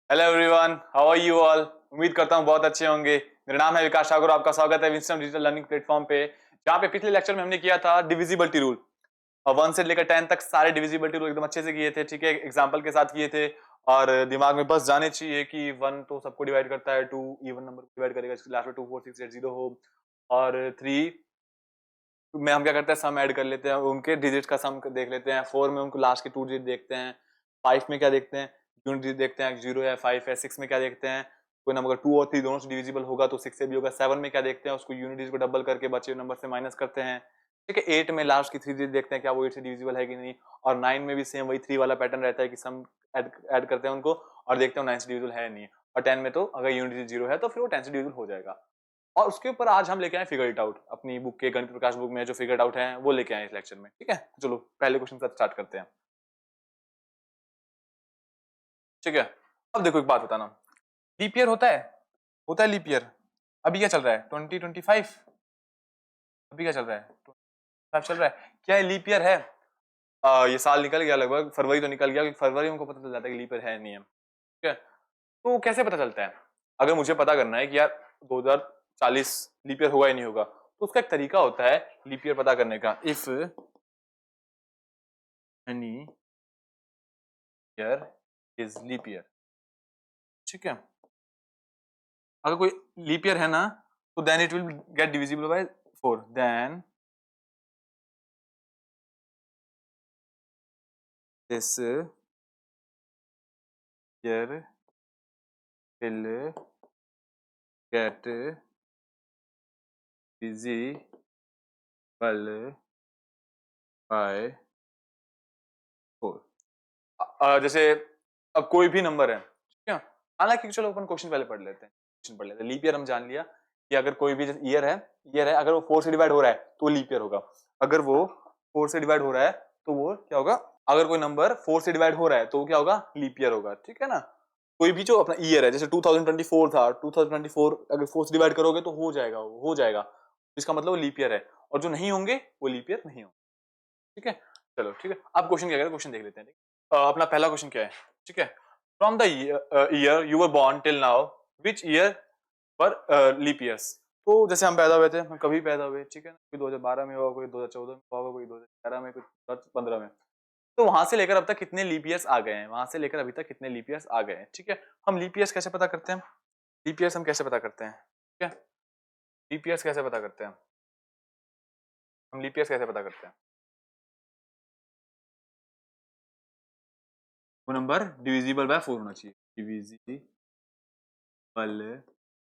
Hello everyone, how are you all. उम्मीद करता हूँ बहुत अच्छे होंगे। मेरा नाम है विकास ठाकुर, आपका स्वागत है विंस्टन डिजिटल लर्निंग प्लेटफॉर्म पे, जहाँ पे पिछले लेक्चर में हमने किया था डिविजिबिलिटी रूल और 1 से लेकर 10 तक सारे डिविजिबिलिटी रूल एकदम अच्छे से किए थे। ठीक है, एग्जांपल के साथ किए थे और दिमाग में बस जाने चाहिए कि 1 तो सबको डिवाइड करता है, 2 इवन नंबर को डिवाइड करेगा, इसके लास्ट में 2 4 6 8 0 हो, और 3 में हम क्या करते हैं, सम ऐड कर लेते हैं, उनके डिजिट का सम देख लेते हैं। 4 में उनको लास्ट के 2 डिजिट देखते हैं। 5 में क्या देखते हैं, यूनिट डिजिट देखते हैं, 0 है 5 है। 6 में क्या देखते हैं, कोई नंबर अगर 2 और 3 दोनों से डिविजिबल होगा तो 6 से भी होगा। 7 में क्या देखते हैं, उसको यूनिट डिजिट को डबल करके बचे हुए नंबर से माइनस करते हैं। ठीक है, 8 में लास्ट की 3 डिजिट देखते हैं, क्या वो 8 से डिविजिबल है कि नहीं। और 9 में भी सेम वही 3 वाला पैटर्न रहता है कि सम ऐड करते हैं उनको और देखते हैं 9 से डिविजिबल है नहीं। और 10 में तो अगर यूनिट डिजिट 0 है तो फिर वो 10 से डिविजिबल हो जाएगा। और उसके ऊपर आज हम लेके आए फिगर इट आउट, अपनी बुक के गणित प्रकाश बुक में जो फिगर आउट है वो लेके आए इस लेक्चर में। ठीक है, चलो पहले क्वेश्चन से स्टार्ट करते हैं। ठीक है, अब देखो एक बात बताना, लीप ईयर होता है लीप ईयर। अभी क्या चल रहा है, 2025। अभी क्या चल रहा है, 25 चल रहा है। क्या लीप ईयर है? ये साल निकल गया, लगभग फरवरी तो निकल गया, क्योंकि फरवरी में हमको पता चल जाता है कि लीप ईयर है नहीं है। ठीक है, तो कैसे पता चलता है? अगर मुझे पता करना है कि यार 2040 लीप ईयर होगा या नहीं होगा, तो उसका एक तरीका होता है लीप ईयर पता करने का। If any year is leap year. ठीक है, अगर कोई लीप ईयर है ना, तो then it will get divisible by 4। Then this year will get divisible by 4। जैसे अब कोई भी नंबर है, ठीक है, हालांकि चलो अपन क्वेश्चन पहले पढ़ लेते हैं। क्वेश्चन पढ़ लेते हैं। लीप ईयर हम जान लिया कि अगर कोई भी ईयर है, अगर वो 4 से डिवाइड हो रहा है तो लीप ईयर होगा। अगर वो 4 से डिवाइड हो रहा है तो वो क्या होगा, अगर कोई नंबर 4 से डिवाइड हो रहा है तो वो क्या होगा, लीप ईयर होगा। ठीक है ना, कोई भी जो अपना ईयर है, जैसे 2024 था, 2024 अगर 4 से डिवाइड करोगे तो हो जाएगा, वो हो जाएगा, इसका मतलब वो लीप ईयर है। और जो नहीं होंगे वो लीप ईयर नहीं होंगे। ठीक है, चलो ठीक है, अब क्वेश्चन क्या करें, क्वेश्चन देख लेते हैं। अपना पहला क्वेश्चन क्या है? ठीक है, from the year you were born till now which year पर लीप ईयर्स। तो जैसे हम पैदा हुए थे, हम कभी पैदा हुए, ठीक है ना, कोई 2012 में होगा, कोई 2014 में होगा, कोई 2011 में, कोई 2015 में। तो वहां से लेकर अब तक कितने लीप ईयर्स आ गए हैं, वहां से लेकर अभी तक कितने लीप ईयर्स आ गए हैं। ठीक है, हम लीप ईयर्स कैसे पता करते हैं, लीप ईयर्स हम कैसे पता करते हैं? ठीक है, लीप ईयर्स कैसे पता करते हैं, हम लीप ईयर्स कैसे पता करते हैं? वो नंबर डिविजिबल बाय 4 होना चाहिए, डिविजिबल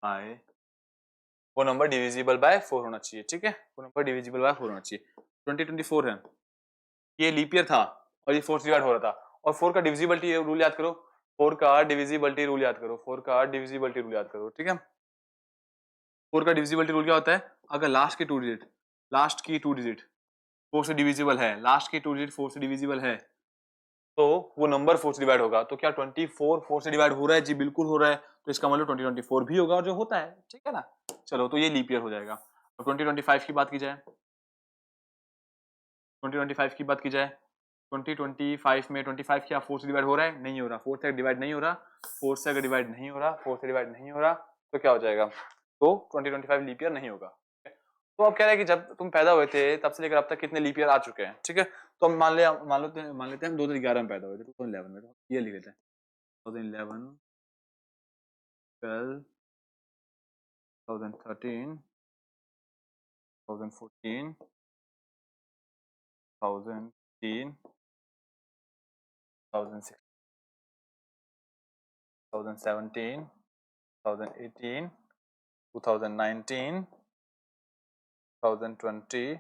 बाय, वो नंबर डिविजिबल बाय 4 होना चाहिए। ठीक है, वो नंबर डिविजिबल बाय 4 होना चाहिए। 2024 है, ये लीप ईयर था और ये 4 से डिवाइड हो रहा था। और 4 का डिविजिबिलिटी रूल याद करो, 4 का डिविजिबिलिटी रूल याद करो, 4 का डिविजिबिलिटी रूल याद करो। ठीक है, 4 का डिविजिबिलिटी रूल क्या होता है, अगर लास्ट की टू डिजिट 4 से डिविजिबल है, लास्ट की टू डिजिट 4 से डिविजिबल है, तो वो नंबर 4 से डिवाइड होगा। तो क्या 24 4 से डिवाइड हो रहा है? जी बिल्कुल हो रहा है, तो इसका मतलब 2024 भी होगा, और जो होता है। ठीक है ना, चलो तो ये लीप ईयर हो जाएगा। और 2025 की बात की जाए, 2025 की बात की जाए, 2025 में 25 क्या 4 से डिवाइड हो रहा है? नहीं हो रहा, 4 से डिवाइड नहीं हो रहा, 4 से अगर डिवाइड नहीं हो रहा, 4 से डिवाइड नहीं हो रहा, तो क्या हो जाएगा, तो 2025 लीप ईयर नहीं होगा। तो अब कह रहे हैं कि जब तुम पैदा हुए थे तब से लेकर अब तक कितने लीप ईयर आ चुके हैं। ठीक है, तो हम मान लेते हैं हम 2011 में पैदा हुए थे, 2011 में, तो ये लिख लेते हैं 2011, 12, 2013, 2014, 2015, 2016, 2017, 2018, 2019, 2020,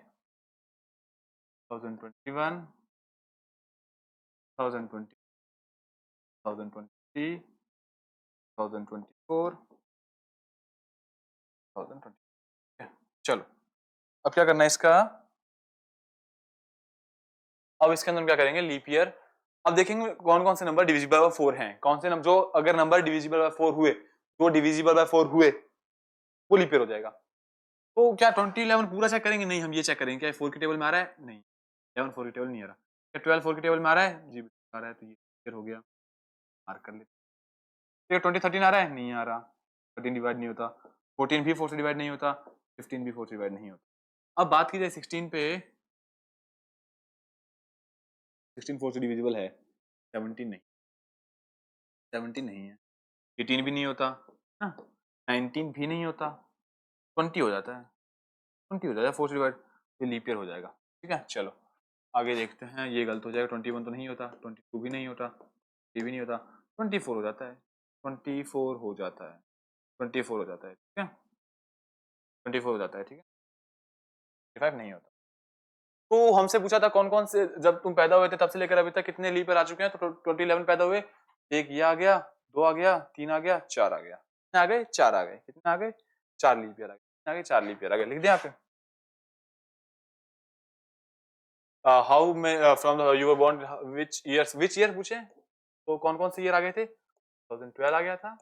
2021, 2020, 2023, 2024, 2020। चलो अब क्या करना है इसका, अब इसके अंदर हम क्या करेंगे, लीप ईयर। अब देखेंगे कौन कौन से नंबर डिविजिबल बाय 4 हैं, कौन से नंबर जो अगर नंबर डिविजिबल बाय 4 हुए, जो डिविजिबल बाय 4 हुए वो लीप ईयर हो जाएगा। तो क्या 2011 पूरा चेक करेंगे? नहीं, हम ये चेक करेंगे क्या 4 की टेबल में आ रहा है, नहीं 11 4 की टेबल नहीं आ रहा। क्या 12 4 की टेबल में आ रहा है? जी आ रहा है, तो ये ईयर हो गया, मार्क कर लेते। ये 2013 आ रहा है, नहीं आ रहा, 13 डिवाइड नहीं होता, 14 भी 4 से डिवाइड नहीं होता, 15 भी 4 से डिवाइड नहीं होता। अब बात की जाए 16 पे, 16 4 से डिविजिबल है, 17 नहीं, 17 नहीं है, 18 भी नहीं होता ना, 19 भी नहीं होता, 20 हो जाता है, 20 हो जाता है 4 से डिवाइड, ये लीप ईयर हो जाएगा। ठीक है, चलो आगे देखते हैं, ये गलत हो जाएगा, 21 तो नहीं होता, 22 भी नहीं होता, ये भी नहीं होता, 24 हो जाता है, 24 हो जाता है, 24 हो जाता है, ठीक है, 24 हो जाता है, ठीक है, 25 नहीं होता। तो हमसे पूछा था कौन कौन से, जब तुम पैदा हुए थे तब से लेकर अभी तक कितने लीप ईयर आ चुके हैं, तो 2011 पैदा हुए, एक ये आ गया, दो आ गया, तीन आ गया, चार आ गया, कितने आ गए, चार आ गए, कितने आ गए, चार लीप ईयर आ गए, कितने आ गए, चार लीप ईयर आ गए, लिख दिया यहाँ पे। How many from you were born which year पूछे, तो कौन कौन से ईयर आ गए थे, 2012 आ गया था,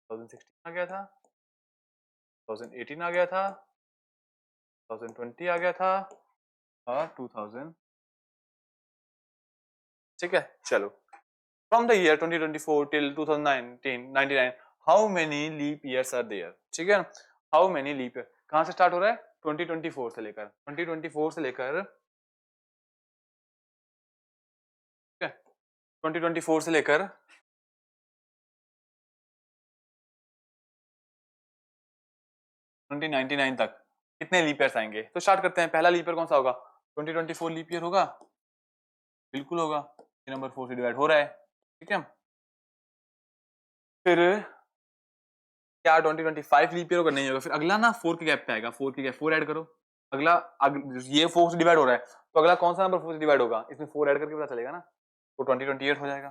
2016 आ गया था, 2018 आ गया था, 2020 आ गया था, और 2000, ठीक है, चलो from the year 2024 till 2099 how many leap years are there, ठीक है, हाउ मेनी लीप ईयर कहां से स्टार्ट हो रहा है, 2024 से लेकर, 2024 से लेकर, ठीक है, 2024 से लेकर 2099 तक कितने लीप ईयर्स आएंगे, तो स्टार्ट करते हैं, पहला लीप ईयर कौन सा होगा, 2024 लीप ईयर होगा, बिल्कुल होगा, ये नंबर 4 से डिवाइड हो रहा है, ठीक है, फिर क्या 2025 लीप ईयर होगा, नहीं होगा, फिर अगला ना 4 के गैप पे आएगा, 4 के गैप 4 ऐड करो, अगला ये 4 से डिवाइड हो रहा है, तो अगला कौन सा नंबर 4 से डिवाइड होगा, इसमें 4 ऐड करके पता चलेगा ना, तो 2028 हो जाएगा,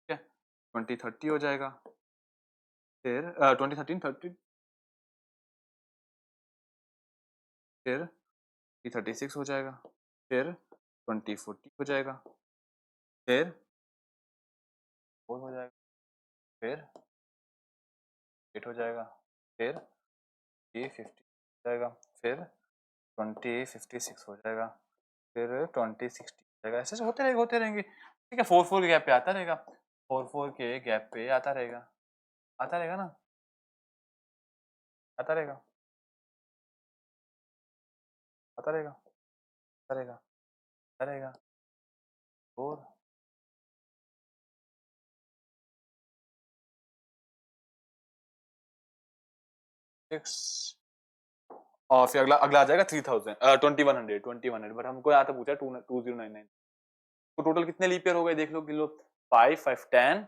ठीक है, 2030 हो जाएगा, फिर 2013 30, फिर 2036 हो जाएगा, फिर 2040 हो जाएगा, फिर 4 हो जाएगा, फिर 8 हो जाएगा, फिर 50 हो जाएगा, फिर 2056 हो जाएगा, फिर 2060 हो जाएगा, ऐसे होते रहेंगे, ठीक है, 4 के गैप पे आता रहेगा, 4 के गैप पे आता रहेगा ना, आता रहेगा, आता रहेगा, आता रहेगा, आता रहेगा, 4 6, और फिर अगला अगला आ जाएगा 3000 2100 बट हमको यहाँ तो पूछा 2099, तो टोटल कितने लीप ईयर हो गए देख लो, 5 5 10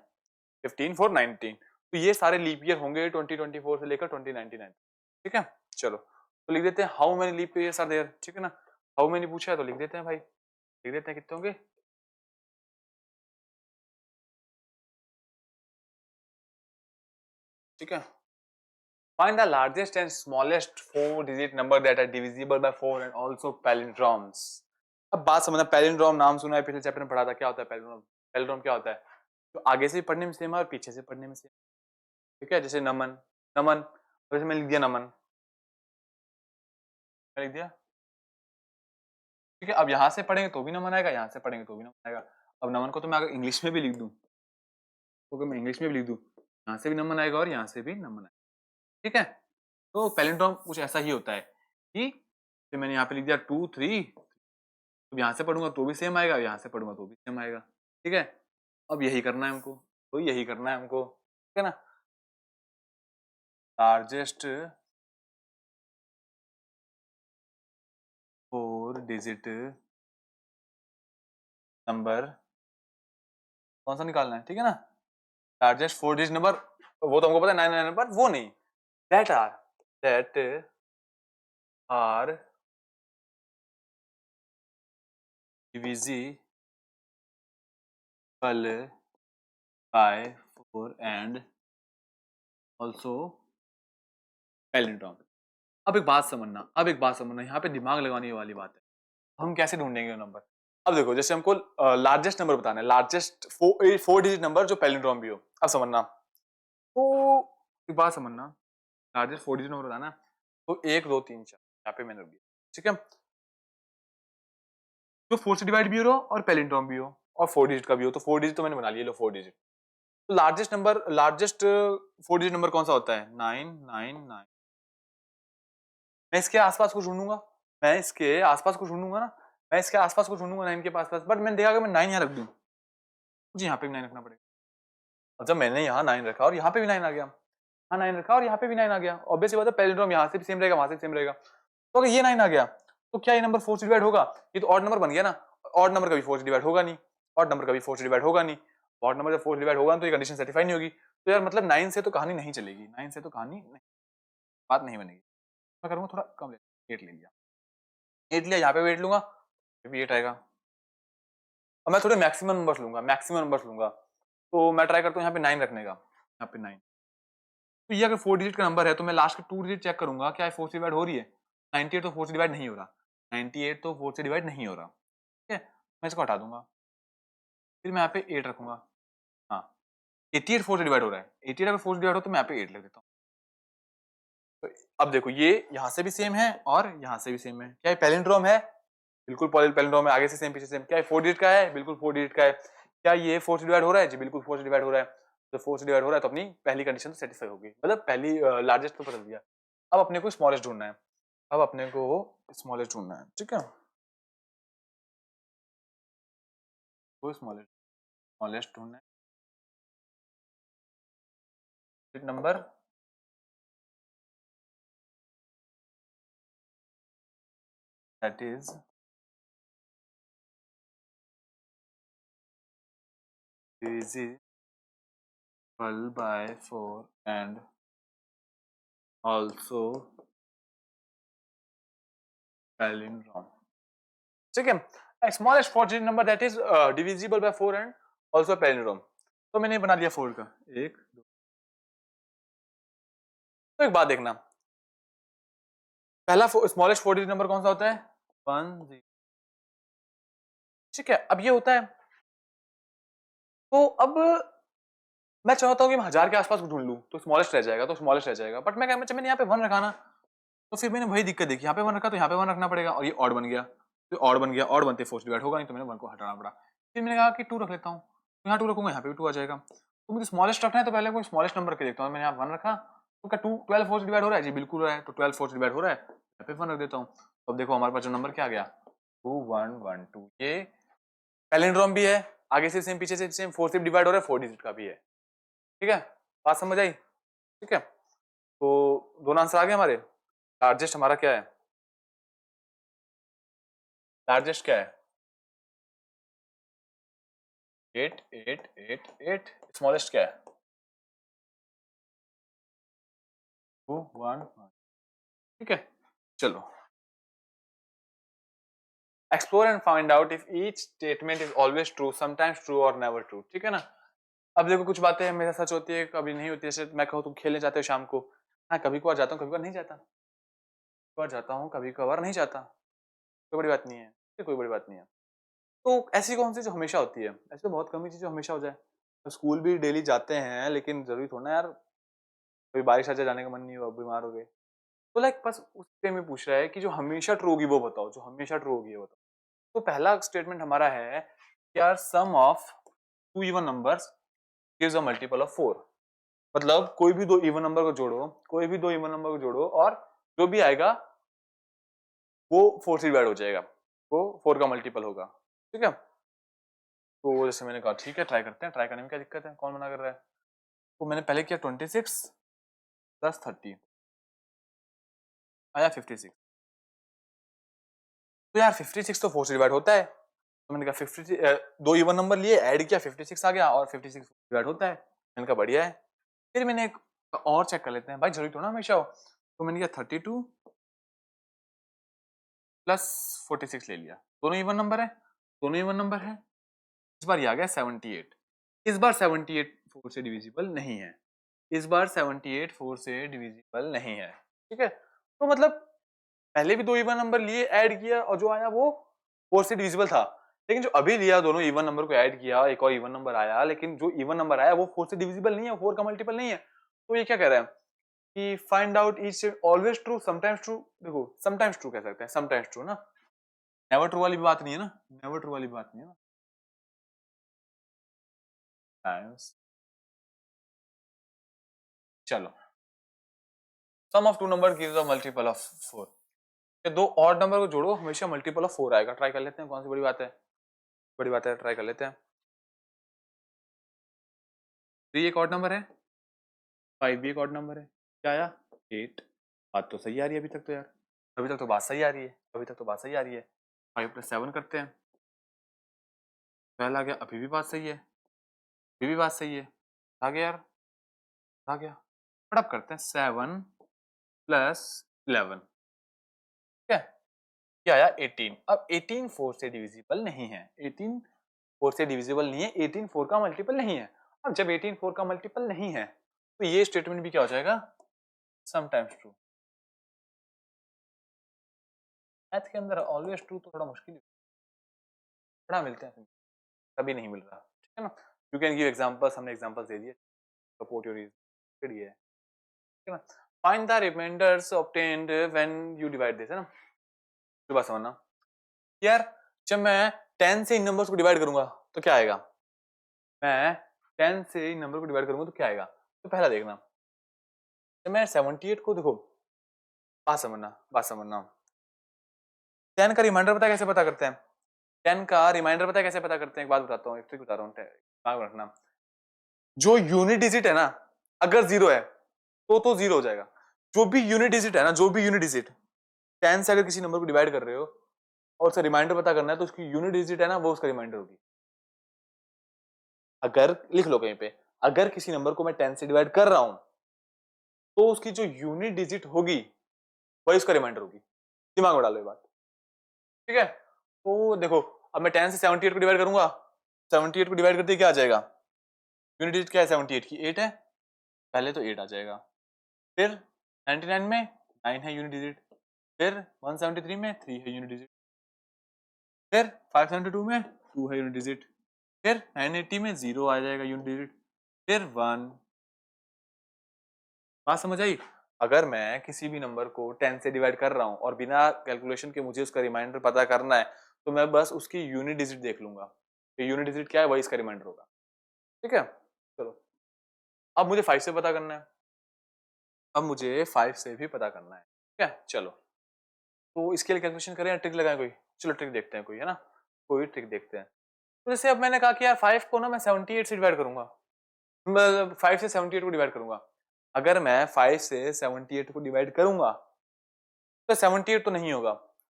15 4 19, तो ये सारे लीप ईयर होंगे 2024 से लेकर 2099, ठीक है, चलो तो लिख देते हैं how many leap years are there, ठीक है ना, हाउ मेनी पूछा है तो लिख देते हैं भाई, लिख देते हैं कितने होंगे, ठीक है, find the largest and smallest 4 digit number that are divisible by 4 and also palindromes। अब बात समझना, पैलिंड्रोम नाम सुना है, पिछले चैप्टर में पढ़ा था, क्या होता है पैलिंड्रोम, पैलिंड्रोम क्या होता है, तो आगे से पढ़ने में सेम है और पीछे से पढ़ने में सेम, ठीक है, जैसे नमन, नमन, वैसे मैं लिख दिया नमन, मैं लिख दिया, ठीक है, अब यहाँ से पढ़ेंगे तो भी नमन आएगा, यहाँ से पढ़ेंगे तो भी नमन आएगा, अब नमन को तो मैं अगर इंग्लिश में भी लिख दूं, तो अगर मैं इंग्लिश में भी लिख दूं, यहाँ से भी नमन आएगा और यहाँ से भी नमन आएगा, ठीक है, तो पैलिंड्रोम कुछ ऐसा ही होता है कि तो मैंने यहाँ पे लिख दिया 2 3, तो यहाँ से पढ़ूंगा तो भी सेम आएगा, यहाँ से पढ़ूंगा तो भी सेम आएगा, ठीक है, अब यही करना है हमको, तो यही करना है हमको, ठीक है ना, लार्जेस्ट 4 डिजिट नंबर कौन सा निकालना है, ठीक है ना, लार्जेस्ट 4 डिजिट नंबर, वो तो हमको पता है 9 नंबर, वो नहीं, that are divisible by 4 and also palindrome। अब एक बात समझना, यहाँ पे दिमाग लगाने वाली बात है, हम कैसे ढूंढेंगे वो नंबर, अब देखो जैसे हमको लार्जेस्ट नंबर बताना है, लार्जेस्ट 4 डिजिट नंबर जो पैलिंड्रोम भी हो, अब समझना, तो एक बात समझना, लार्जेस्ट 4 डिजिट नंबर बताना, तो 1 2 3 4 यहाँ पे मैंने रख दिया, ठीक है, जो 4 से डिवाइड भी हो और पैलिंड्रोम भी हो और 4 डिजिट का भी हो, तो 4 डिजिट तो मैंने बना लिया, लो 4 डिजिट, तो लार्जेस्ट 4 डिजिट नंबर कौन सा होता है? 999। मैं इसके आसपास कुछ ढूंढूंगा, मैं इसके आसपास कुछ ढूंढूंगा ना, मैं इसके आसपास कुछ ढूंढूंगा 9 के पास, बट मैंने देखा कि मैं 9 यहाँ रख दूं, मुझे यहाँ पे भी 9 रखना पड़ेगा। और जब मैंने यहाँ 9 रखा और यहाँ पे भी 9 आ गया, यहाँ 9 रखा और यहाँ पे भी 9 आ गया, ऑब्वियसली बात है पैलिंड्रोम यहाँ से भी सेम रहेगा, वहां से भी सेम रहेगा। तो अगर ये 9 आ गया तो क्या ये नंबर 4 से डिवाइड होगा? ये तो ऑड नंबर बन गया ना, ऑड नंबर कभी 4 से डिवाइड होगा नहीं, ऑड नंबर कभी 4 से डिवाइड होगा नहीं, ऑड नंबर जब 4 से डिवाइड होगा तो ये कंडीशन सेटिफाई नहीं होगी। तो यार मतलब 9 से तो कहानी नहीं चलेगी, 9 से तो कहानी नहीं, बात नहीं बनेगी। मैं करूंगा थोड़ा कम, 8 ले लिया, 8 लिया, यहाँ पे भी 8 लूंगा, भी 8 आएगा। और मैं थोड़े मैक्सिमम नंबर्स लूंगा, मैक्सिमम नंबर्स लूंगा, तो मैं ट्राई करता हूँ यहाँ पे 9 रखने का, यहाँ पे 9। तो ये अगर 4 डिजिट का नंबर है तो मैं लास्ट के 2 डिजिट चेक करूंगा क्या 4 से डिवाइड हो रही है। 98 तो 4 से डिवाइड नहीं हो रहा, 98 तो 4 से डिवाइड नहीं हो रहा, ठीक है, मैं इसको हटा दूंगा, फिर मैं यहाँ पे 8 रखूंगा। हाँ, 88 4 से डिवाइड हो रहा है, 88 अगर 4 से डिवाइड हो तो मैं यहाँ पे 8 लिख देता हूँ। तो अब देखो ये यहाँ से भी सेम है और यहाँ से भी सेम है, क्या ये पैलिंड्रोम है? बिल्कुल पैलिंड्रोम है, आगे से सेम पीछे सेम। क्या ये 4 डिजिट का है? बिल्कुल 4 डिजिट का है। क्या ये 4 से डिवाइड हो रहा है? जी बिल्कुल 4 से डिवाइड हो रहा है। तो 4 से डिवाइड हो रहा है तो अपनी पहली कंडीशन तो सेटिस्फाई होगी, मतलब पहली लार्जेस्ट तो बदल दिया। अब अपने को स्मॉलेस्ट ढूंढना है, अब अपने को स्मॉलेस्ट ढूंढना है, ठीक है, वो स्मॉलेस्ट ढूंढना है, number that is divisible by 4 and also palindrome, ठीक है। Smallest 4 digit number that is divisible by 4 and also palindrome. तो मैंने बना लिया 4 का, 1 2। तो एक बात देखना, पहला स्मॉलेस्ट 4 डिजिट नंबर कौन सा होता है? 1 0, ठीक है। अब ये होता है, तो अब मैं चाहता हूँ कि मैं 1000 के आसपास ढूंढ लूं तो स्मॉलेस्ट रह जाएगा, तो स्मॉलेस्ट रह जाएगा, बट मैंने यहाँ पे 1 रखा ना, तो फिर मैंने वही दिक्कत देखी, यहाँ पे 1 रखा तो यहाँ पे 1 रखना पड़ेगा, और ये ऑड बन गया, तो ऑड बन गया, ऑड बनते 4 से डिवाइड होगा नहीं, तो मैंने 1 को हटाना पड़ा। फिर मैंने कहा कि 2 रख लेता हूँ, तो यहाँ 2 रखूंगा, यहाँ पे भी 2 आ जाएगा। तो मुझे स्मॉलेस्ट रखना है तो पहले कोई स्मॉलेस्ट नंबर के देखता हूँ, मैंने यहाँ 1 रखा, तो क्या 12 4 से डिवाइड हो रहा है? जी बिल्कुल हो रहा है, तो 12 4 से डिवाइड हो रहा है, यहाँ पे 1 रख देता हूँ। तो अब देखो हमारे पास जो नंबर क्या आ गया, 2 1 1 2, ये पैलिंड्रोम भी है, आगे से सेम पीछे से सेम, 4 से डिवाइड हो रहा है, 4 डिजिट का भी है, ठीक है, बात समझ आई, ठीक है। तो दोनों आंसर आ गए हमारे। लार्जेस्ट हमारा क्या है? लार्जेस्ट क्या है? 8 8 8 8। स्मॉलेस्ट क्या है? 2 1 1, ठीक है। चलो, explore and find out if each statement is always true, sometimes true और नेवर ट्रू, ठीक है ना। अब देखो कुछ बातें हमेशा सच होती है, कभी नहीं होती है। जैसे मैं कहूँ तुम खेलने जाते हो शाम को, हाँ कभी कभार जाता हूँ, कभी कभार नहीं जाता, कभी कभार जाता हूँ, कभी कभार नहीं जाता, कोई बड़ी बात नहीं है, ये कोई बड़ी बात नहीं है। तो ऐसी कौन सी जो हमेशा होती है? ऐसी तो बहुत कम ही चीज जो हमेशा हो जाए। तो स्कूल भी डेली जाते हैं, लेकिन जरूरी थोड़ा ना यार, कभी बारिश आ जाए, जाने का मन नहीं हुआ, बीमार हो गए, तो लाइक बस उस पे में पूछ रहा है कि जो हमेशा ट्रू होगी वो बताओ, जो हमेशा ट्रू होगी वो बताओ। तो पहला स्टेटमेंट हमारा है कि यार sum of two even numbers gives a multiple of 4। मतलब कोई भी दो इवन नंबर को जोड़ो, कोई भी दो इवन नंबर को जोड़ो, और जो भी आएगा वो 4 से डिवाइड हो जाएगा, वो 4 का मल्टीपल होगा, ठीक है। तो जैसे मैंने कहा ठीक है, ट्राई करते हैं, ट्राई करने में क्या दिक्कत है, कौन मना कर रहा है। तो मैंने पहले किया 26 प्लस 30 आया 56। तो यार 56 तो 4 से डिवाइड होता है, तो मैंने कहा 50 दो इवन नंबर लिए, ऐड किया, 56 आ गया, और 56 डिवाइड होता है, मैंने कहा बढ़िया है। फिर मैंने एक और चेक कर लेते हैं भाई, जरूरी तो ना हमेशा हो। तो मैंने किया 32 प्लस 46 ले लिया, दोनों इवन नंबर है, दोनों इवन नंबर है। इस बार ये आ गया 78, इस बार 78 4 से डिविजिबल नहीं है, इस बार 78 4 से डिविजिबल नहीं है, ठीक है। तो मतलब पहले भी दो इवन नंबर लिए, ऐड किया, और जो आया वो 4 से डिविजिबल था, लेकिन जो अभी लिया दोनों इवन नंबर को ऐड किया, एक और इवन नंबर आया, लेकिन जो इवन नंबर आया वो 4 से डिविजिबल नहीं है, 4 का मल्टीपल नहीं है। तो ये क्या कह रहा है कि find out each always true sometimes true. देखो समटाइम्स ट्रू कह सकते हैं, समटाइम्स ट्रू ना, नेवर ट्रू वाली बात नहीं है ना, नेवर ट्रू वाली बात नहीं है ना, टाइम्स चलो, sum of two number gives a multiple of 4। ये दो ऑड नंबर को जोड़ो, हमेशा मल्टीपल ऑफ 4 आएगा। ट्राई कर लेते हैं, कौन सी बड़ी बात है, बड़ी बात है, ट्राई कर लेते हैं। 3 एक ऑड नंबर है, 5 भी एक ऑड नंबर है, क्या आया 8। बात तो सही आ रही है अभी तक तो यार, अभी तक तो बात सही आ रही है, अभी तक तो बात सही आ रही है। 5 + 7 करते हैं, पहला आ गया, अभी भी बात सही है, अभी भी बात सही है। आ गया यार, आ गया, फटाफट करते हैं। 7 + 11, ठीक है, क्या आया 18। अब 18 4 से डिविजिबल नहीं है, 18 4 से डिविजिबल नहीं है, 18 4 का मल्टीपल नहीं है। अब जब 18 4 का मल्टीपल नहीं है तो ये स्टेटमेंट भी क्या हो जाएगा, समटाइम्स ट्रू। मैथ के अंदर ऑलवेज ट्रू तो थोड़ा मुश्किल है, बड़ा मिलते हैं, कभी नहीं मिल रहा, ठीक है ना। यू कैन गिव एग्जांपल्स, हमने एग्जांपल्स दे दिए, सपोर्ट योर रीजन, ये है, ठीक है ना। Find the reminders obtained when you divide this, है ना। तो बात समझना यार, जब मैं 10 से इन नंबर्स को डिवाइड करूंगा तो क्या आएगा, मैं 10 से इन नंबर को डिवाइड करूंगा तो क्या आएगा। तो पहला देखना, जब मैं 78 को, देखो बात समझना, 10 का रिमाइंडर पता है कैसे पता करते हैं, 10 का रिमाइंडर पता है कैसे पता करते हैं, एक बात बताता हूँ, एक ट्रिक बता रहा हूँ, दिमाग में रखना। जो यूनिट डिजिट है ना, अगर 0 है तो 0 हो जाएगा। जो भी यूनिट डिजिट है ना, जो भी यूनिट डिजिट 10 से अगर किसी नंबर को डिवाइड कर रहे हो और उसका रिमाइंडर पता करना है, तो उसकी यूनिट डिजिट है ना, वो उसका रिमाइंडर होगी। अगर लिख लो कहीं पे, अगर किसी नंबर को मैं 10 से डिवाइड कर रहा हूं तो उसकी जो यूनिट डिजिट होगी वही उसका रिमाइंडर होगी। दिमाग में डालो ये बात, ठीक है। तो देखो, अब मैं 10 से 78 को डिवाइड करूंगा, 78 को डिवाइड करते क्या आ जाएगा, यूनिट डिजिट क्या है 78 की, 8 है, पहले तो 8 आ जाएगा। फिर 99 में 9 है यूनिट डिजिट, फिर 173 में 3 है यूनिट डिजिट, फिर 572 में 2 है यूनिट डिजिट, फिर 980 में 0 आ जाएगा यूनिट डिजिट, फिर 1। बात समझ आई। अगर मैं किसी भी नंबर को 10 से डिवाइड कर रहा हूं और बिना कैलकुलेशन के मुझे उसका रिमाइंडर पता करना है, तो मैं बस उसकी यूनिट डिजिट देख लूंगा कि यूनिट डिजिट क्या है, वही इसका रिमाइंडर होगा, ठीक है। चलो, अब मुझे 5 से पता करना है, अब मुझे 5 से भी पता करना है, ठीक है। चलो, तो इसके लिए कैलकुलेशन करें या ट्रिक लगाएं कोई, चलो ट्रिक देखते हैं कोई, है ना, कोई ट्रिक देखते हैं। तो जैसे अब मैंने कहा कि यार 5 को ना मैं 78 से डिवाइड करूंगा, मतलब 5 से 78 को डिवाइड करूंगा। अगर मैं 5 से 78 को डिवाइड करूंगा तो 78 तो नहीं होगा,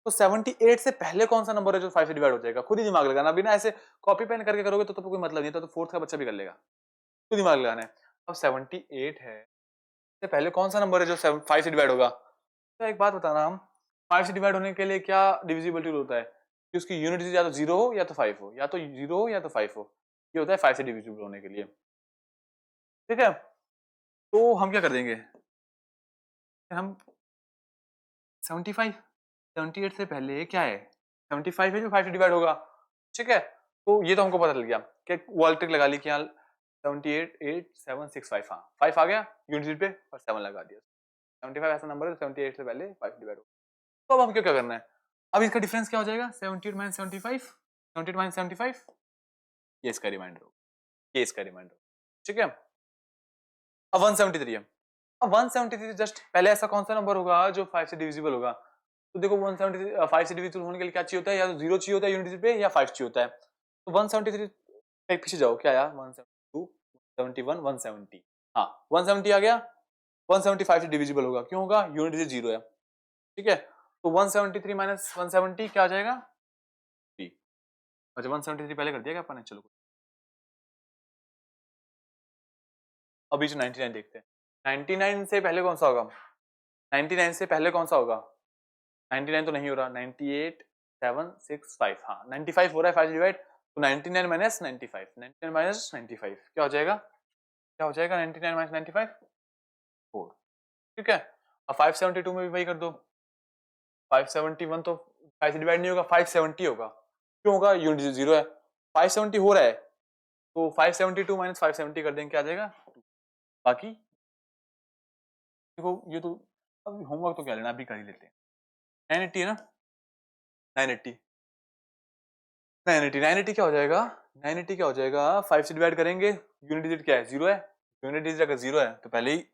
तो 78 से पहले कौन सा नंबर है जो 5 से डिवाइड हो जाएगा, खुद ही दिमाग लगाना, बिना ऐसे कॉपी पेन करके करोगे तो कोई मतलब नहीं, तो फोर्थ का बच्चा भी कर लेगा, खुद दिमाग लगाना है। अब 78 है, से पहले कौन सा नंबर है जो 5 से डिवाइड होगा। तो एक बात बताना, हम 5 से डिवाइड होने के लिए क्या डिविजिबिलिटी रूल होता है कि उसकी यूनिट डिजिट या तो 0 हो या तो 5 हो, या तो 0 हो या तो 5 हो, ये होता है 5 से डिविजिबल होने के लिए, ठीक है। तो हम क्या कर देंगे, हम 75, 78 से पहले क्या है 75 है जो 5 से डिवाइड होगा, ठीक है। तो ये तो हमको पता चल गया कि वो ट्रिक लगा ली कि यहाँ 78 8 7 6 5, हाँ 5 आ गया यूनिट डिजिट पे और 7 लगा दिया। 75 ऐसा नंबर है 78 से पहले 5 डिवाइड होगा। तो अब हमको क्या करना है, अब इसका डिफरेंस क्या हो जाएगा 78 - 75, 78 - 75, ये इसका रिमाइंडर होगा, ये इसका रिमाइंडर, ठीक है। अब 173 है, अब 173 जस्ट पहले ऐसा कौन सा नंबर होगा जो 5 से डिविजिबल होगा। तो देखो 173 5 से डिविजिबल होने के लिए क्या चाहिए होता है, या तो 0 चाहिए होता है यूनिट डिजिट पे या 5 चाहिए होता है। तो 173 एक पीछे जाओ, क्या आया 172 171 170, हाँ 170 आ गया, 175 से डिविजिबल होगा, क्यों होगा यूनिट डिजिट 0 है, ठीक है। तो 173 - 170 क्या आ जाएगा 3। अच्छा 173 पहले कर दिया क्या अपन ने, चलो अभी जो 99 देखते हैं, 99 से पहले कौन सा होगा, 99 से पहले कौन सा होगा, 99 तो नहीं हो रहा, 98 7 6 5, हाँ 95 हो रहा है 5 डिवाइड, तो 99 माइनस 95, 99 माइनस 95 क्या हो जाएगा, क्या हो जाएगा 99 माइनस 95 4, ठीक है। अब 572 में भी वही कर दो, 571 तो 5 से डिवाइड नहीं होगा, 570 होगा, क्यों होगा यूनिट 0 है, 570 हो रहा है, तो 572 माइनस 570 कर देंगे, क्या आ जाएगा। बाकी देखो ये तो अब होमवर्क तो क्या लेना, अभी कर ही लेते हैं। 980 है ना, 980 980 980 क्या हो जाएगा, 980 क्या हो जाएगा, 5 से डिवाइड करेंगे, यूनिट डिजिट क्या है 0 है, यूनिट डिजिट अगर 0 है तो पहले ही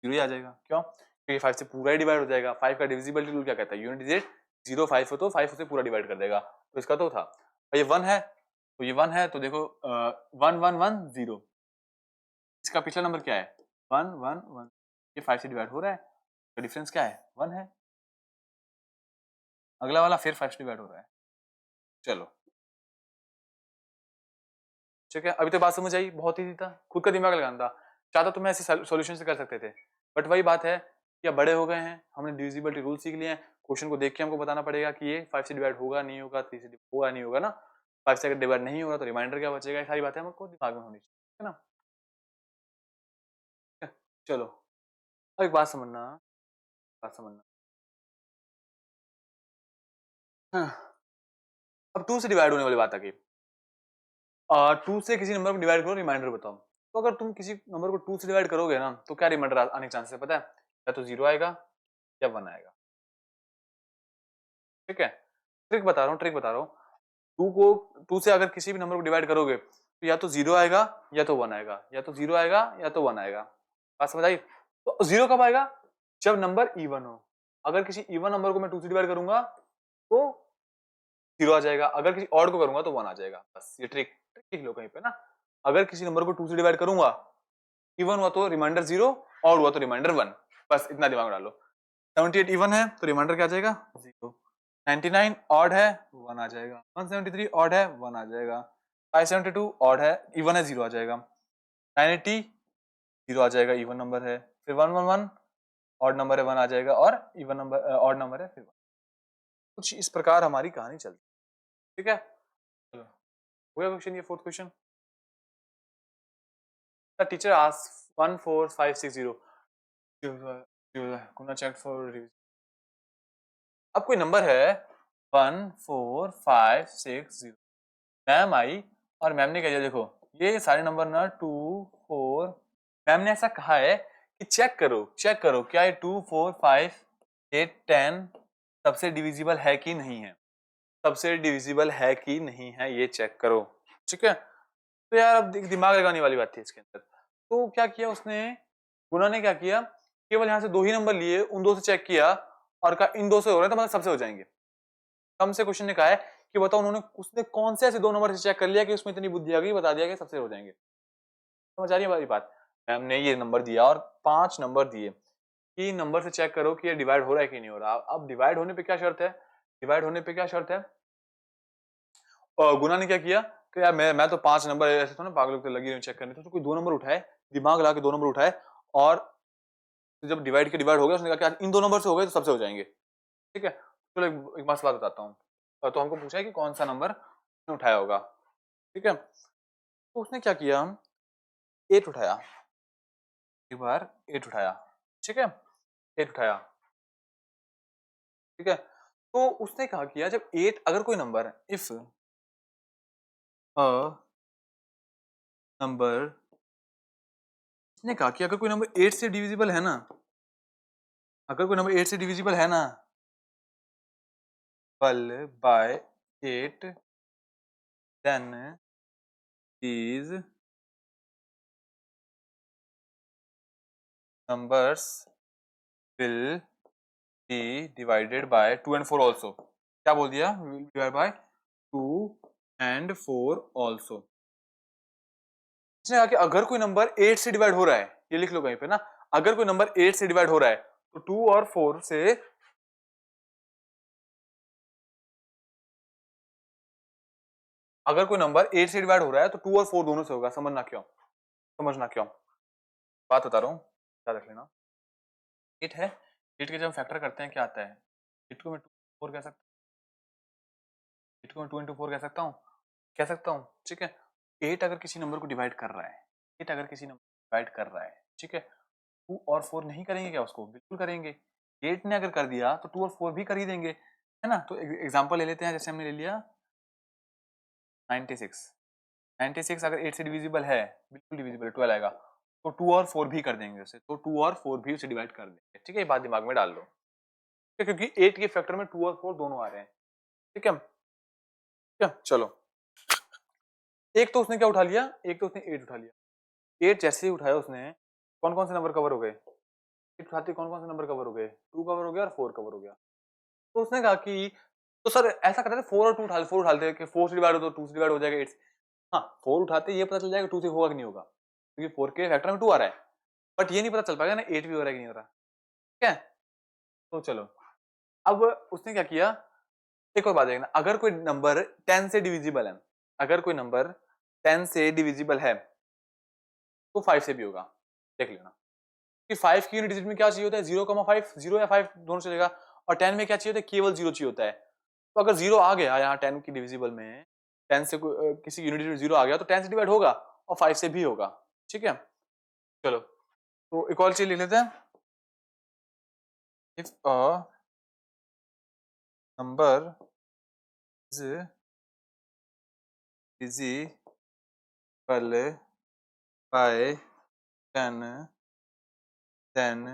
जीरो ही आ जाएगा। क्यों? क्योंकि 5 से पूरा ही डिवाइड हो जाएगा। 5 का डिविजिबिलिटी रूल क्या कहता है? यूनिट डिजिट 0 5 हो तो 5 उसे पूरा डिवाइड कर देगा, तो इसका तो था। और ये 1 है, तो ये 1 है, तो देखो 1 1 1 0, इसका पिछला नंबर क्या है? 1 1 1, ये 5 से डिवाइड हो रहा है, तो डिफरेंस क्या है? 1 है। अगला वाला फिर 5 से डिवाइड हो रहा है। चलो ठीक है, अभी तो बात समझ आई, बहुत ईजी था, खुद का दिमाग लगाना था। चाहता तो मैं ऐसे सॉल्यूशन से कर सकते थे, बट वही बात है कि अब बड़े हो गए हैं, हमने डिविजिबिलिटी रूल सीख लिए हैं, क्वेश्चन को देख के हमको बताना पड़ेगा कि ये 5 से डिवाइड होगा नहीं होगा, 3 से होगा नहीं होगा ना। 5 से अगर डिवाइड नहीं होगा तो रिमाइंडर क्या बचेगा, ये सारी बातें हमको दिमाग में होनी चाहिए, है ना। ठीक है? चलो अब एक बात समझना। हाँ, अब 2 से डिवाइड होने वाली बात आ गई। 2 से किसी नंबर को डिवाइड करो, रिमाइंडर बताओ। तो अगर तुम किसी नंबर को 2 से डिवाइड करोगे ना, तो क्या रिमाइंडर आने के चांसेस है पता है? या तो 0 आएगा या 1 आएगा। ठीक है, ट्रिक बता रहा हूँ। 2 को 2 से अगर किसी भी नंबर को डिवाइड करोगे तो या तो 0 आएगा या तो 1 आएगा, या तो 0 आएगा या तो 1 आएगा। बात समझ आई? तो 0 कब आएगा? जब नंबर इवन हो। अगर किसी इवन नंबर को मैं 2 से डिवाइड करूंगा तो 0 आ जाएगा, अगर किसी ऑड को करूंगा तो 1 आ जाएगा। बस ये ट्रिक ट्रिक लिख लो कहीं पे ना। अगर किसी नंबर को 2 से डिवाइड करूंगा, इवन हुआ तो रिमाइंडर 0, ऑड हुआ तो रिमाइंडर 1। बस इतना दिमाग डालो। 78 इवन है तो रिमाइंडर क्या आ जाएगा? 0। 99 ऑड है, 1 आ जाएगा। 173 ऑड है, 1 आ जाएगा। 572 ऑड है, इवन है, 0 आ जाएगा। 980 0 आ जाएगा, इवन नंबर है। फिर 111 ऑड नंबर है, 1 आ जाएगा, और इवन नंबर ऑड नंबर है, फिर 1। कुछ इस प्रकार हमारी कहानी चलती है। ठीक है, चलो हो गया क्वेश्चन, ये fourth question. The teacher asked 14560 कुना चेक फॉर। अब कोई नंबर है 14560, मैम आई और मैम ने कह दिया देखो ये सारे नंबर ना 2 4, मैम ने ऐसा कहा है कि चेक करो क्या ये 2 4 5 8 10 सबसे डिविजिबल है कि नहीं है, सबसे डिविजिबल है कि नहीं है, ये चेक करो। ठीक है, तो यार अब दिमाग लगाने वाली बात थी इसके अंदर। तो क्या किया उसने, गुना ने क्या किया, केवल यहाँ से 2 ही नंबर लिए, उन 2 से चेक किया और कहा इन 2 से हो रहे हैं तो मतलब सबसे हो जाएंगे। हमसे क्वेश्चन ने कहा है कि बताओ उन्होंने उसने कौन से ऐसे 2 नंबर से चेक कर लिया कि उसमें इतनी बुद्धि आ गई, बता दिया कि सबसे हो जाएंगे। समझ आ रही है हमारी बात? मैम ने ये नंबर दिया और 5 नंबर दिए कि नंबर से चेक करो कि ये डिवाइड हो रहा है कि नहीं हो रहा। अब डिवाइड होने पे क्या शर्त है, डिवाइड होने पे क्या शर्त है, गुना ने क्या किया कि यार मैं तो 5 नंबर ऐसे तो ना पागलों की लगी हुई चेक करने, तो कोई 2 नंबर उठाए, दिमाग लगा के 2 नंबर उठाए, और जब डिवाइड के डिवाइड हो गया उसने कहा कि इन 2 नंबर से हो गए तो सबसे हो जाएंगे। ठीक है, चलो एक बात बताता हूँ। तो हमको पूछा है कि कौन सा नंबर उसने उठाया होगा। ठीक है, तो उसने क्या किया, 8 उठाया, एक बार 8 उठाया। ठीक है, 8 उठाया। ठीक है, तो उसने कहा किया जब 8 अगर कोई नंबर, इफ अ नंबर, उसने कहा कि अगर कोई नंबर 8 से डिविजिबल है ना, अगर कोई नंबर 8 से डिविजिबल है ना, बल by 8 then these numbers will be divided by 2 and 4 also। क्या बोल दिया, will be divided by 2 and 4 also। इसने कहा कि अगर कोई नंबर 8 से डिवाइड हो रहा है, ये लिख लो कहीं पे ना, अगर कोई नंबर 8 से डिवाइड हो रहा है तो 2 और 4 से, अगर कोई नंबर 8 से डिवाइड हो रहा है तो 2 और 4 दोनों से होगा। समझना क्यों, बात बता रहा हूँ, याद रख लेना। 8 है, 8 के जब हम फैक्टर करते हैं क्या आता है, 8 को मैं 2 4 कह सकता हूँ, 8 को मैं 2 into 4 कह सकता हूँ। ठीक है, 8 अगर किसी नंबर को डिवाइड कर रहा है, 8 अगर किसी नंबर को डिवाइड कर रहा है, ठीक है, 2 और 4 नहीं करेंगे क्या उसको, बिल्कुल करेंगे। 8 ने अगर कर दिया तो 2 और 4 भी कर ही देंगे, है ना। तो एग्जांपल ले लेते हैं, जैसे हमने ले लिया 96। 96 अगर 8 से डिविजिबल है, बिल्कुल डिविजिबल, 12 आएगा, तो 2 और 4 भी कर देंगे उसे, तो 2 और 4 भी उसे डिवाइड कर देंगे। ठीक है, ये बात दिमाग में डाल लो, क्योंकि 8 के फैक्टर में 2 और 4 दोनों आ रहे हैं। ठीक है, क्या चलो, एक तो उसने क्या उठा लिया, एक तो उसने 8 उठा लिया। 8 जैसे ही उठाया उसने, कौन कौन से नंबर कवर हो गए, 8 उठाते कौन कौन से नंबर कवर हो गए, 2 कवर हो गया और 4 कवर हो गया। तो उसने कहा कि तो सर ऐसा करते थे 4 और 2 उठा 4 उठाते कि 4 से डिवाइड हो तो 2 से डिवाइड हो जाएगा 8 से। हाँ 4 उठाते ये पता चल जाएगा 2 से होगा कि नहीं होगा, क्योंकि 4 के फैक्टर में 2 आ रहा है, बट ये नहीं पता चल पाएगा ना 8 भी हो रहा है कि नहीं हो रहा। ठीक है, तो चलो अब उसने क्या किया, एक और बात देखना, अगर कोई नंबर 10 से डिविजिबल है, अगर कोई नंबर 10 से डिविजिबल है तो 5 से भी होगा। देख लेना कि 5 की यूनिट डिजिट में क्या चाहिए होता है 0,5, 0 या 5 दोनों चलेगा, और 10 में क्या चाहिए होता है केवल 0 चाहिए होता है। तो अगर 0 आ गया यहाँ 10 की डिविजिबल में, 10 से किसी यूनिट में 0 आ गया तो 10 से डिवाइड होगा और 5 से भी होगा। ठीक है, चलो तो एक और चीज लिख लेते हैं, if a number is divisible by 10 then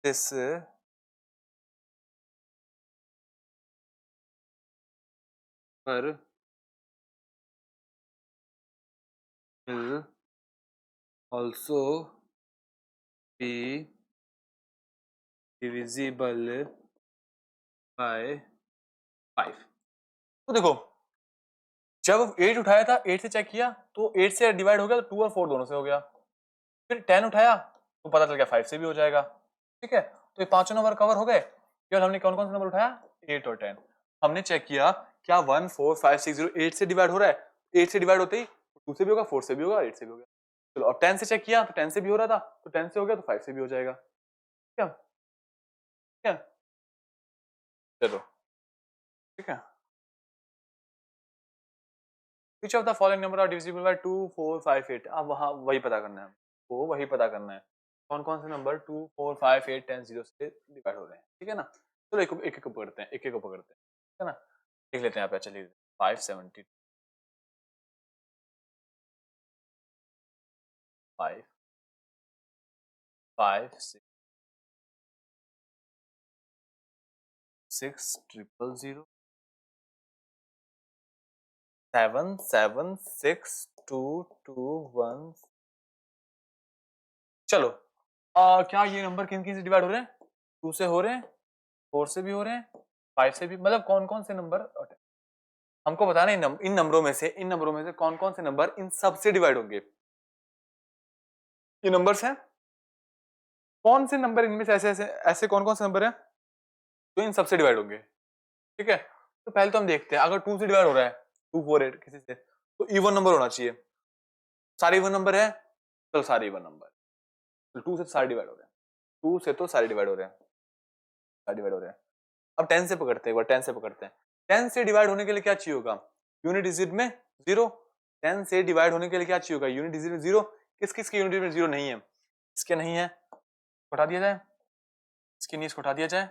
this number will also be divisible by 5। तो देखो जब 8 उठाया था 8 से चेक किया तो 8 से डिवाइड हो गया तो 2 और 4 दोनों से हो गया, फिर 10 उठाया तो पता चल गया 5 से भी हो जाएगा। ठीक है, तो ये पांचों नंबर कवर हो गए। केवल हमने कौन कौन से नंबर उठाया 8 और 10। हमने चेक किया क्या 1 4 5 6 0 8 से डिवाइड हो रहा है, 8 से डिवाइड होते ही 2 से भी होगा 4 से भी होगा 8 से भी होगा। चलो अब 10 से चेक किया तो 10 से भी हो रहा था, तो 10 से हो गया तो 5 से भी हो जाएगा। क्या क्या चलो ठीक है, which of the following number are divisible by 2 4 5 8। अब वहां वही पता करना है हमको, वही पता करना है कौन कौन से नंबर 2 4 5 8 10 0 से डिवाइड हो रहे हैं। ठीक है ना, चलो एक एक को पकड़ते हैं, एक एक को पकड़ते हैं। ठीक है ना, लिख लेते हैं यहाँ पे, चलिए 570 5 5 6 6 0 7 7 6 2 2 1। चलो क्या ये नंबर किन किन से डिवाइड हो रहे हैं, 2 से हो रहे हैं, 4 से भी हो रहे हैं, 5 से भी, मतलब कौन कौन से नंबर हमको बताना इन नंबरों में से, इन नंबरों में से कौन कौन से नंबर इन सब से डिवाइड होंगे। ये नंबर्स हैं, कौन से नंबर इनमें से ऐसे ऐसे ऐसे कौन कौन से नंबर हैं जो इन सब से डिवाइड होंगे। ठीक है, तो पहले तो हम देखते हैं, अगर 2 से डिवाइड हो रहा है 2 4 8 किसी से, तो इवन नंबर होना चाहिए। सारे इवन नंबर है, चलो सारे इवन नंबर, तो 2 से तो सारे डिवाइड हो रहे हैं, 2 से तो सारे डिवाइड हो रहे हैं, सारे डिवाइड हो रहे हैं। अब 10 से पकड़ते हैं, एक बार 10 से पकड़ते हैं। 10 से डिवाइड होने के लिए क्या चाहिए होगा, यूनिट डिजिट में 0। 10 से डिवाइड होने के लिए क्या चाहिए होगा, यूनिट डिजिट में 0। किस किस के यूनिट में 0 नहीं है, इसके नहीं है, हटा दिया जाए, इसके नहीं इसको हटा दिया जाए,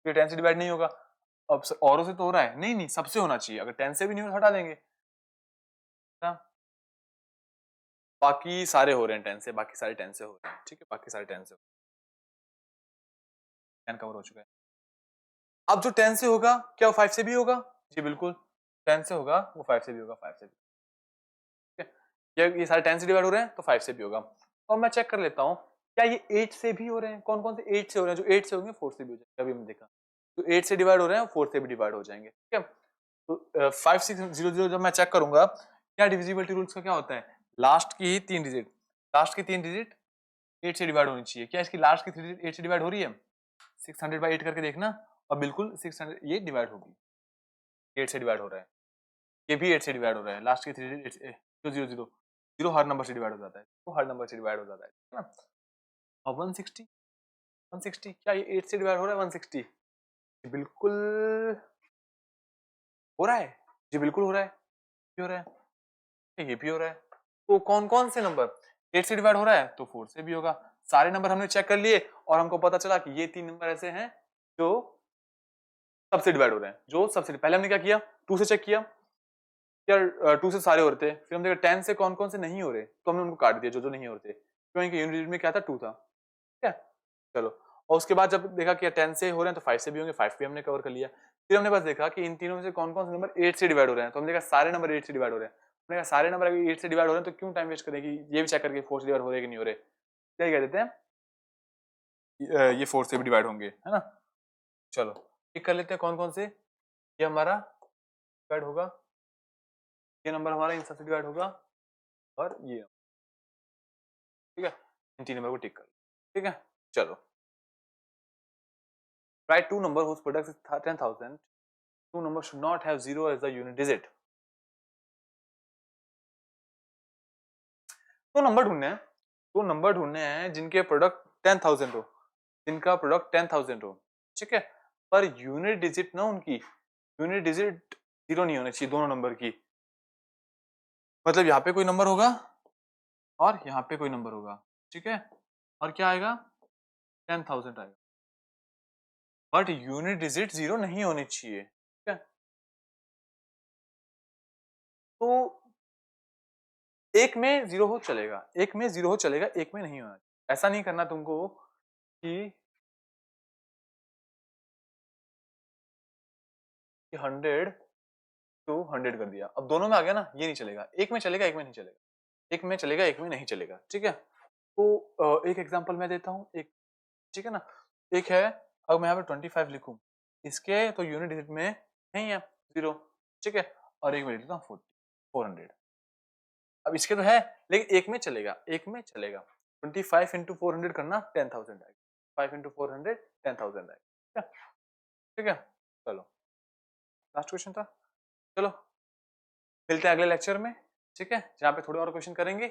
फिर 10 से डिवाइड नहीं होगा। अब औरों से तो हो रहा है, नहीं नहीं सबसे होना चाहिए, अगर 10 से भी नहीं हो हटा देंगे। बाकी सारे हो रहे हैं 10 से, बाकी सारे 10 से हो रहे हैं। ठीक है, बाकी सारे 10 से 10 कवर हो चुका है। अब जो 10 से होगा क्या वो 5 से भी होगा, जी बिल्कुल 10 से होगा वो 5 से भी होगा, 5 से भी। ठीक है, ये सारे 10 से डिवाइड हो रहे हैं तो 5 से भी होगा। और मैं चेक कर लेता हूँ क्या ये 8 से भी हो रहे हैं, कौन कौन से 8 से हो रहे हैं, जो 8 से होंगे 4 से भी हो जाएंगे। अभी हमने देखा तो 8 से डिवाइड हो रहे हैं 4 से भी डिवाइड हो जाएंगे। ठीक है, तो 5 6 0 0 जब मैं चेक करूंगा क्या डिविजिबिलिटी रूल्स का क्या होता है, लास्ट की 3 डिजिट, लास्ट की 3 डिजिट 8 से डिवाइड होनी चाहिए। क्या इसकी लास्ट की 3 डिजिट 8 से डिवाइड हो रही है, 600/8 करके देखना, और बिल्कुल 600 ये डिवाइड होगी, 8 से डिवाइड हो रहा है, ये भी 8 से डिवाइड हो रहा है, लास्ट की 3 डिजिट 0 0 0 0 हर नंबर से डिवाइड हो जाता है, तो हर नंबर से डिवाइड हो जाता है ना। और 160 160 क्या ये 8 से डिवाइड हो रहा है 160, बिल्कुल हो रहा है, जी बिल्कुल हो रहा है, ये हो रहा है, ये भी हो रहा है। तो कौन कौन से नंबर 8 से डिवाइड हो रहा है, तो 4 से भी होगा। सारे नंबर हमने चेक कर लिए और हमको पता चला कि ये 3 नंबर ऐसे हैं जो सबसे डिवाइड हो रहे हैं, जो सबसे पहले हमने क्या किया 2 से चेक किया, यार 2 से सारे हो रहे थे, फिर हम देखा 10 से कौन कौन से नहीं हो रहे, तो हमने उनको काट दिया जो जो नहीं हो रहे थे, क्योंकि यूनिट में क्या था 2 था। ठीक है, चलो और उसके बाद जब देखा कि 10 से हो रहे हैं तो 5 से भी होंगे, 5 भी हमने कवर कर लिया। फिर हमने बस देखा कि इन तीनों में से कौन कौन से नंबर 8 से डिवाइड हो रहे हैं, तो हमने देखा सारे नंबर 8 से डिवाइड हो रहे हैं। हमने कहा सारे नंबर अगर 8 से डिवाइड हो रहे हैं तो क्यों टाइम वेस्ट करें कि ये भी चेक करके 4 से डिवाइड हो रहे हैं कि नहीं हो रहे। क्या कह देते हैं, ये 4 से भी डिवाइड होंगे, है ना। चलो टिक कर लेते हैं कौन कौन से, ये हमारा डिवाइड होगा, ये नंबर हमारा इन सबसे डिवाइड होगा, और ये, ठीक है, इन 3 नंबर को टिक कर, ठीक है। चलो right 2 number whose product is 10,000, 2 numbers should not have 0 as the unit digit। तो नंबर ढूंढने हैं, तो नंबर ढूंढने हैं जिनके प्रोडक्ट 10,000 हो, जिनका प्रोडक्ट 10,000 हो, ठीक है, पर यूनिट डिजिट ना उनकी, यूनिट डिजिट 0 नहीं होनी चाहिए दोनों नंबर की, मतलब यहाँ पे कोई नंबर होगा और यहाँ पे कोई नंबर होगा, ठीक है, और क्या आएगा 10,000 आएगा, बट यूनिट डिजिट 0 नहीं होनी चाहिए, ठीक है। तो एक में 0 हो चलेगा, एक में 0 हो चलेगा, एक में नहीं होना, ऐसा नहीं करना तुमको कि 100 to 100 कर दिया, अब दोनों में आ गया ना, ये नहीं चलेगा, एक में चलेगा एक में नहीं चलेगा, एक में चलेगा एक में नहीं चलेगा, ठीक है। तो एक एग्जांपल मैं देता हूँ, एक, ठीक है ना, एक है, अगर मैं यहाँ पे 25 लिखूं, इसके तो यूनिट डिजिट में नहीं है 0, ठीक है, और एक में लिख देता हूँ 400, अब इसके तो है, लेकिन एक में चलेगा, एक में चलेगा, 25 into 400 करना 10,000 आएगा, 5 into 400 10,000 आएगा, ठीक है, ठीक है। चलो लास्ट क्वेश्चन था, चलो मिलते हैं अगले लेक्चर में, ठीक है, जहाँ पे थोड़े और क्वेश्चन करेंगे।